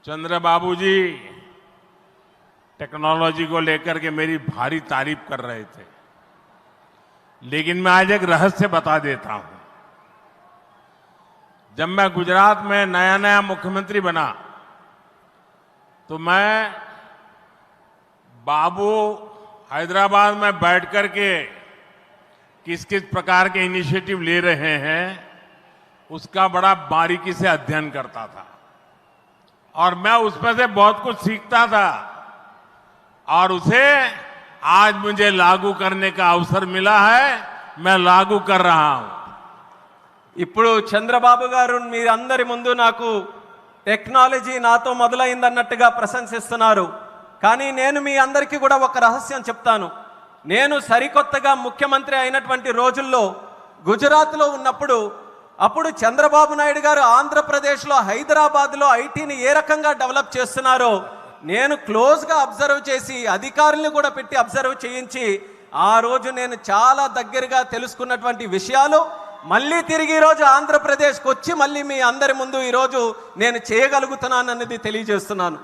चंद्रबाबू जी technology को लेकर के मेरी भारी तारीफ कर रहे थे, लेकिन मैं आज एक रहस्य बता देता हूं। जब मैं गुजरात में नया नया मुख्यमंत्री बना तो मैं बाबू हैदराबाद में बैठ कर के किस किस प्रकार के इनिशिएटिव ले रहे हैं उसका बड़ा बारीकी से अध्ययन करता था और मैं उसमें से बहुत कुछ सीखता था और उसे आज मुझे लागू करने का अवसर मिला है। मैं लागू कर रहा हूं। ఇప్పుడు చంద్రబాబు గారు మీరందరి ముందు నాకు టెక్నాలజీ నాతో మొదలైందన్నట్టుగా ప్రశంసిస్తున్నారు. కానీ నేను మీ అందరికీ కూడా ఒక రహస్యం చెప్తాను. నేను సరికొత్తగా ముఖ్యమంత్రి అయినటువంటి రోజుల్లో గుజరాత్లో ఉన్నప్పుడు అప్పుడు చంద్రబాబు నాయుడు గారు ఆంధ్రప్రదేశ్లో హైదరాబాద్లో ఐటీని ఏ రకంగా డెవలప్ చేస్తున్నారో నేను క్లోజ్గా అబ్జర్వ్ చేసి అధికారులను కూడా పెట్టి అబ్జర్వ్ చేయించి ఆ రోజు నేను చాలా దగ్గరగా తెలుసుకున్నటువంటి విషయాలు మళ్ళీ తిరిగి ఈరోజు ఆంధ్రప్రదేశ్కి వచ్చి మళ్ళీ మీ అందరి ముందు ఈరోజు నేను చేయగలుగుతున్నానన్నది తెలియజేస్తున్నాను.